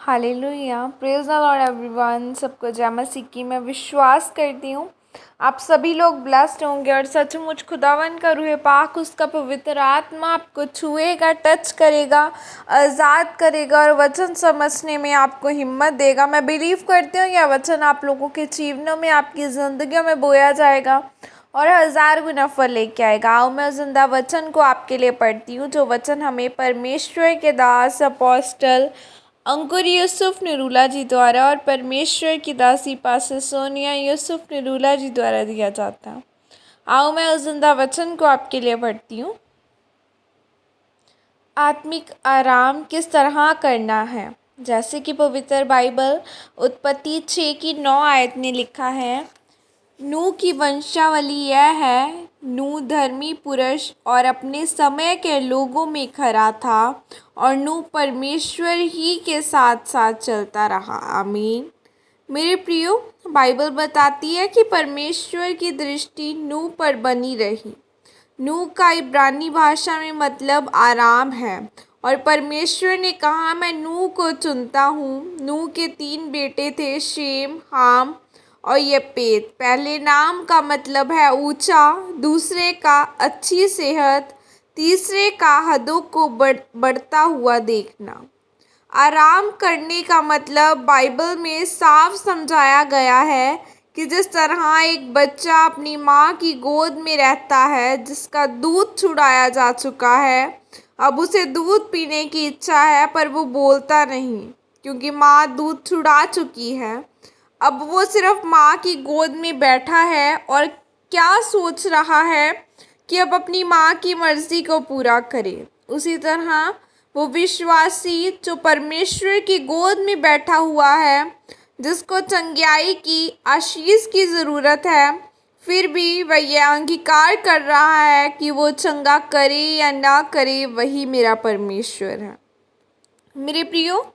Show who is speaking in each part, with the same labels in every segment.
Speaker 1: Hallelujah, praise the Lord everyone. सबको जय मसीह की मैं विश्वास करती हूँ आप सभी लोग ब्लेस्ड होंगे और सचमुच खुदावन का रूह पाक उसका पवित्र आत्मा आपको छुएगा, टच करेगा, आज़ाद करेगा और वचन समझने में आपको हिम्मत देगा। मैं बिलीव करती हूँ यह वचन आप लोगों के जीवनों में, आपकी ज़िंदगियों में बोया जाएगा और 1000 गुना फल लेके आएगा। आओ मैं जिंदा वचन को आपके लिए पढ़ती हूँ, जो वचन हमें परमेश्वर के दास अपोस्टल अंकुर यूसुफ निरूला जी द्वारा और परमेश्वर की दासी पास्टर सोनिया यूसुफ निरूला जी द्वारा दिया जाता है। आओ मैं उस जिंदा वचन को आपके लिए पढ़ती हूँ। आत्मिक आराम किस तरह करना है, जैसे कि पवित्र बाइबल उत्पत्ति 6 की 9 आयत ने लिखा है, नूह की वंशावली यह है, नूह धर्मी पुरुष और अपने समय के लोगों में खरा था और नूह परमेश्वर ही के साथ साथ चलता रहा। आमीन। मेरे प्रियो, बाइबल बताती है कि परमेश्वर की दृष्टि नूह पर बनी रही। नूह का इब्रानी भाषा में मतलब आराम है और परमेश्वर ने कहा, मैं नूह को चुनता हूँ। नूह के 3 बेटे थे, शेम, हाम और येपेत। पहले नाम का मतलब है ऊंचा, दूसरे का अच्छी सेहत, तीसरे का हदों को बढ़ता हुआ देखना। आराम करने का मतलब बाइबल में साफ समझाया गया है कि जिस तरह एक बच्चा अपनी माँ की गोद में रहता है, जिसका दूध छुड़ाया जा चुका है, अब उसे दूध पीने की इच्छा है पर वो बोलता नहीं क्योंकि माँ दूध छुड़ा चुकी है। अब वो सिर्फ माँ की गोद में बैठा है और क्या सोच रहा है कि अब अपनी माँ की मर्ज़ी को पूरा करे। उसी तरह वो विश्वासी जो परमेश्वर की गोद में बैठा हुआ है, जिसको चंगाई की, आशीष की ज़रूरत है, फिर भी वह यह अंगीकार कर रहा है कि वो चंगा करे या ना करे, वही मेरा परमेश्वर है। मेरे प्रियो,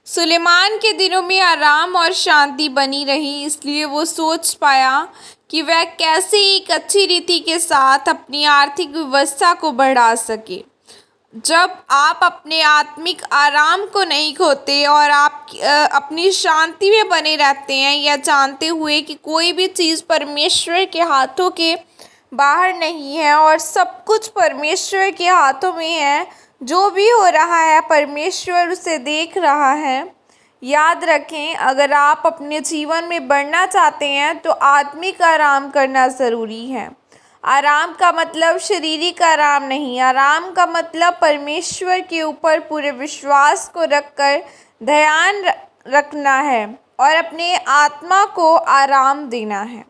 Speaker 1: सुलेमान के दिनों में आराम और शांति बनी रही, इसलिए वो सोच पाया कि वह कैसे एक अच्छी रीति के साथ अपनी आर्थिक व्यवस्था को बढ़ा सके। जब आप अपने आत्मिक आराम को नहीं खोते और आप अपनी शांति में बने रहते हैं, यह जानते हुए कि कोई भी चीज़ परमेश्वर के हाथों के बाहर नहीं है और सब कुछ परमेश्वर के हाथों में है, जो भी हो रहा है परमेश्वर उसे देख रहा है। याद रखें, अगर आप अपने जीवन में बढ़ना चाहते हैं तो आत्मिक आराम करना ज़रूरी है। आराम का मतलब शारीरिक आराम नहीं, आराम का मतलब परमेश्वर के ऊपर पूरे विश्वास को रखकर ध्यान रखना है और अपने आत्मा को आराम देना है।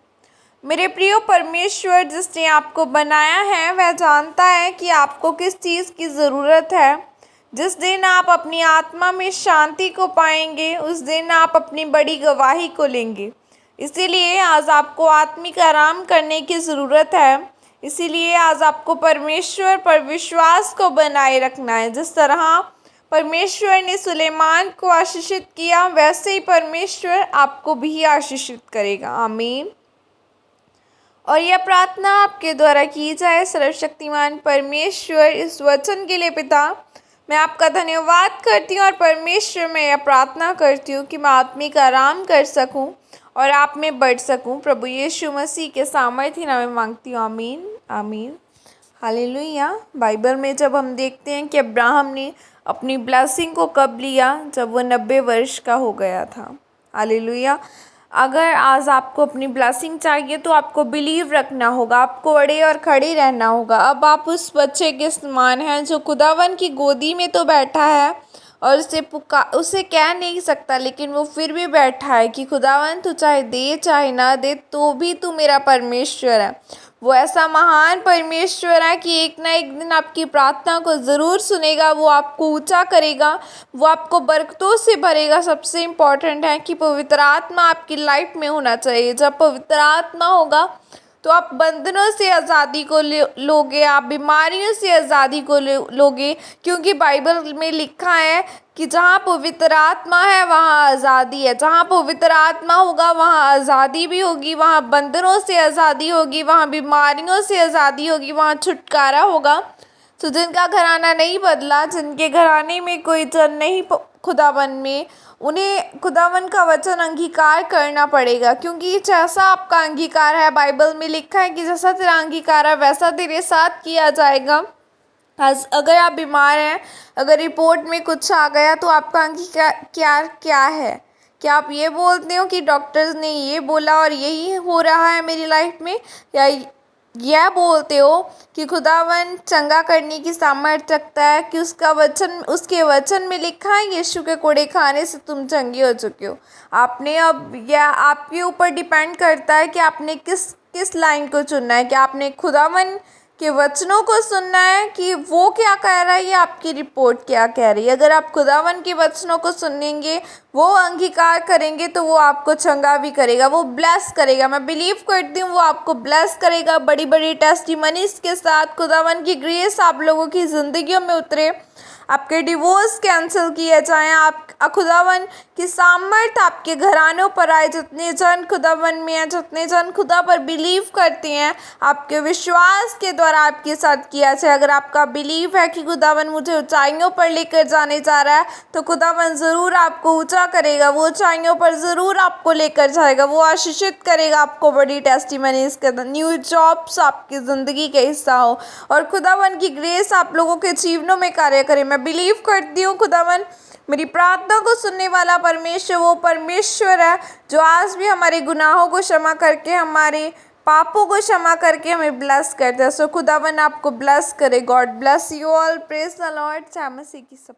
Speaker 1: मेरे प्रियो, परमेश्वर जिसने आपको बनाया है वह जानता है कि आपको किस चीज़ की ज़रूरत है। जिस दिन आप अपनी आत्मा में शांति को पाएंगे, उस दिन आप अपनी बड़ी गवाही को लेंगे। इसीलिए आज आपको आत्मिक आराम करने की ज़रूरत है। इसीलिए आज आपको परमेश्वर पर विश्वास को बनाए रखना है। जिस तरह परमेश्वर ने सुलेमान को आशीषित किया, वैसे ही परमेश्वर आपको भी आशीषित करेगा। आमीन। और यह प्रार्थना आपके द्वारा की जाए। सर्वशक्तिमान परमेश्वर, इस वचन के लिए पिता, मैं आपका धन्यवाद करती हूँ और परमेश्वर मैं यह प्रार्थना करती हूँ कि मैं आत्मिक आराम कर सकूँ और आप में बढ़ सकूँ। प्रभु यीशु मसीह के सामर्थ्य नाम में मांगती हूँ। आमीन, आमीन, हालेलुया। बाइबल में जब हम देखते हैं कि अब्राहम ने अपनी ब्लेसिंग को कब लिया, जब वो 90 वर्ष का हो गया था। हालेलुया। अगर आज आपको अपनी ब्लेसिंग चाहिए तो आपको बिलीव रखना होगा, आपको अड़े और खड़े रहना होगा। अब आप उस बच्चे के समान हैं जो खुदावन की गोदी में तो बैठा है और उसे कह नहीं सकता, लेकिन वो फिर भी बैठा है कि खुदावन तू चाहे दे चाहे ना दे, तो भी तू मेरा परमेश्वर है। वो ऐसा महान परमेश्वर है कि एक ना एक दिन आपकी प्रार्थना को ज़रूर सुनेगा, वो आपको ऊंचा करेगा, वो आपको बरकतों से भरेगा। सबसे इम्पॉर्टेंट है कि पवित्र आत्मा आपकी लाइफ में होना चाहिए। जब पवित्र आत्मा होगा तो आप बंधनों से आज़ादी को लोगे, आप बीमारियों से आज़ादी को लोगे, क्योंकि बाइबल में लिखा है कि जहाँ पवित्र आत्मा है वहाँ आज़ादी है। जहाँ पवित्र आत्मा होगा वहाँ आज़ादी भी होगी, वहाँ बंधनों से आज़ादी होगी, वहाँ बीमारियों से आज़ादी होगी, वहाँ छुटकारा होगा। तो जिनका घराना नहीं बदला, जिनके घराने में कोई जन नहीं खुदावन में, उन्हें खुदावन का वचन अंगीकार करना पड़ेगा, क्योंकि जैसा आपका अंगीकार है, बाइबल में लिखा है कि जैसा तेरा अंगीकार है वैसा तेरे साथ किया जाएगा। आज अगर आप बीमार हैं, अगर रिपोर्ट में कुछ आ गया तो आपका अंगीकार क्या है? क्या आप ये बोलते हो कि डॉक्टर्स ने ये बोला और यही हो रहा है मेरी लाइफ में, या यह बोलते हो कि खुदावन चंगा करने की सामर्थ्य रखता है, कि उसके वचन में लिखा है यीशु के कोड़े खाने से तुम चंगे हो चुके हो। आपने अब यह आपके ऊपर डिपेंड करता है कि आपने किस लाइन को चुनना है, कि आपने खुदावन के वचनों को सुनना है कि वो क्या कह रहा है या आपकी रिपोर्ट क्या कह रही है। अगर आप खुदावन के वचनों को सुनेंगे, वो अंगीकार करेंगे, तो वो आपको चंगा भी करेगा, वो ब्लेस करेगा। मैं बिलीव करती हूँ वो आपको ब्लेस करेगा। बड़ी बड़ी टेस्टिमनीज के साथ खुदावन की ग्रेस आप लोगों की ज़िंदगियों में उतरे, आपके डिवोर्स कैंसिल किए जाएं, आप खुदावन की सामर्थ आपके घरानों पर आए। जितने जन खुदावन में हैं, जितने जन खुदा पर बिलीव करते हैं, आपके विश्वास के द्वारा आपके साथ किया जाए। अगर आपका बिलीव है कि खुदावन मुझे ऊंचाइयों पर लेकर जाने जा रहा है, तो खुदावन ज़रूर आपको ऊंचा करेगा, वो ऊंचाइयों पर ज़रूर आपको लेकर जाएगा, वो आशीषित करेगा आपको। बड़ी टेस्टिमनीज के न्यू जॉब्स आपकी ज़िंदगी का हिस्सा हो, और खुदावन की ग्रेस आप लोगों के जीवनों में कार्य करे। मैं बिलीव करती हूँ खुदावन मेरी प्रार्थना को सुनने वाला परमेश्वर वो परमेश्वर है जो आज भी हमारे गुनाहों को क्षमा करके, हमारे पापों को क्षमा करके हमें ब्लेस करता है। सो खुदावन आपको ब्लेस करे। God bless you all. Praise the Lord. जय मसीह की सब।